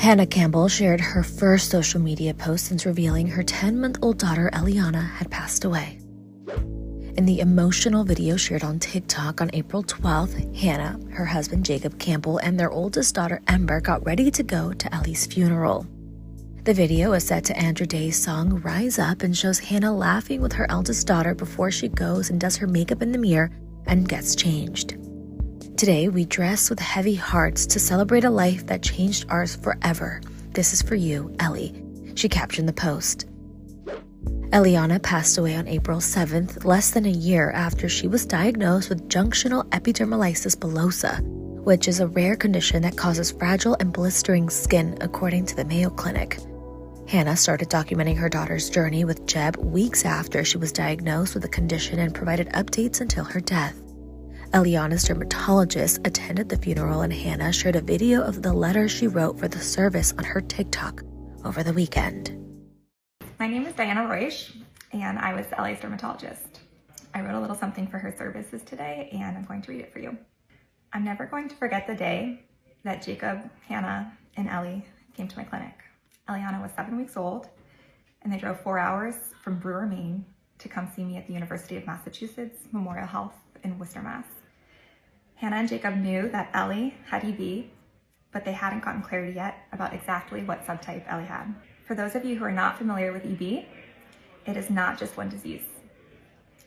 Hannah Campbell shared her first social media post since revealing her 10-month-old daughter Eliana had passed away. In the emotional video shared on TikTok on April 12th, Hannah, her husband Jacob Campbell, and their oldest daughter Ember got ready to go to Ellie's funeral. The video is set to Andrew Day's song Rise Up and shows Hannah laughing with her eldest daughter before she goes and does her makeup in the mirror and gets changed. Today, we dress with heavy hearts to celebrate a life that changed ours forever. This is for you, Ellie, she captioned the post. Eliana passed away on April 7th, less than a year after she was diagnosed with junctional epidermolysis bullosa, which is a rare condition that causes fragile and blistering skin, according to the Mayo Clinic. Hannah started documenting her daughter's journey with Jeb weeks after she was diagnosed with the condition and provided updates until her death. Eliana's dermatologist attended the funeral, and Hannah shared a video of the letter she wrote for the service on her TikTok over the weekend. My name is Diana Roish, and I was Ellie's dermatologist. I wrote a little something for her services today, and I'm going to read it for you. I'm never going to forget the day that Jacob, Hannah, and Ellie came to my clinic. Eliana was 7 weeks old, and they drove 4 hours from Brewer, Maine, to come see me at the University of Massachusetts Memorial Health in Worcester, Mass. Hannah and Jacob knew that Ellie had EB, but they hadn't gotten clarity yet about exactly what subtype Ellie had. For those of you who are not familiar with EB, it is not just one disease.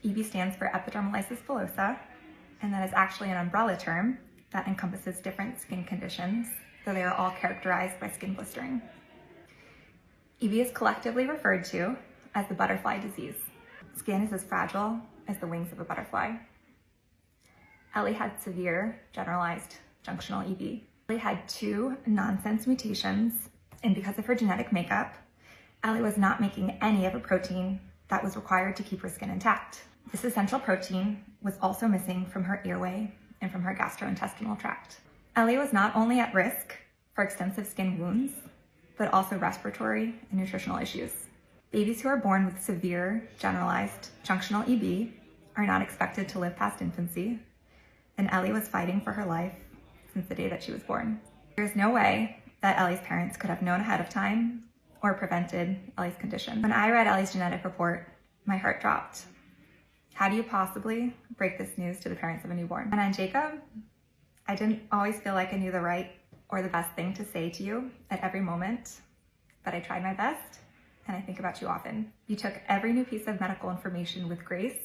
EB stands for epidermolysis bullosa, and that is actually an umbrella term that encompasses different skin conditions, though they are all characterized by skin blistering. EB is collectively referred to as the butterfly disease. Skin is as fragile as the wings of a butterfly. Ellie had severe generalized junctional EB. Ellie had 2 nonsense mutations, and because of her genetic makeup, Ellie was not making any of a protein that was required to keep her skin intact. This essential protein was also missing from her airway and from her gastrointestinal tract. Ellie was not only at risk for extensive skin wounds, but also respiratory and nutritional issues. Babies who are born with severe generalized junctional EB are not expected to live past infancy, and Ellie was fighting for her life since the day that she was born. There's no way that Ellie's parents could have known ahead of time or prevented Ellie's condition. When I read Ellie's genetic report, my heart dropped. How do you possibly break this news to the parents of a newborn? And on Jacob, I didn't always feel like I knew the right or the best thing to say to you at every moment, but I tried my best, and I think about you often. You took every new piece of medical information with grace,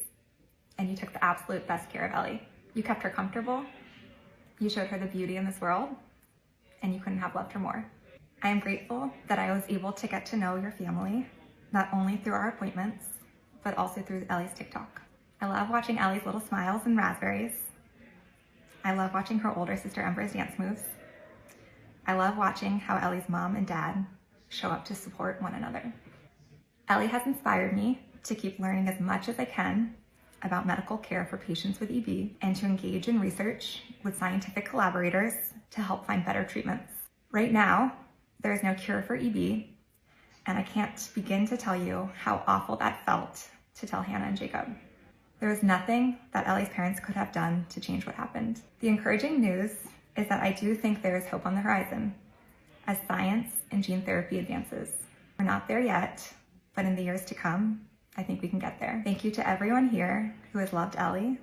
and you took the absolute best care of Ellie. You kept her comfortable, you showed her the beauty in this world, and you couldn't have loved her more. I am grateful that I was able to get to know your family, not only through our appointments, but also through Ellie's TikTok. I love watching Ellie's little smiles and raspberries. I love watching her older sister Ember's dance moves. I love watching how Ellie's mom and dad show up to support one another. Ellie has inspired me to keep learning as much as I can about medical care for patients with EB and to engage in research with scientific collaborators to help find better treatments. Right now, there is no cure for EB, and I can't begin to tell you how awful that felt to tell Hannah and Jacob. There was nothing that Ellie's parents could have done to change what happened. The encouraging news is that I do think there is hope on the horizon as science and gene therapy advances. We're not there yet, but in the years to come, I think we can get there. Thank you to everyone here who has loved Ellie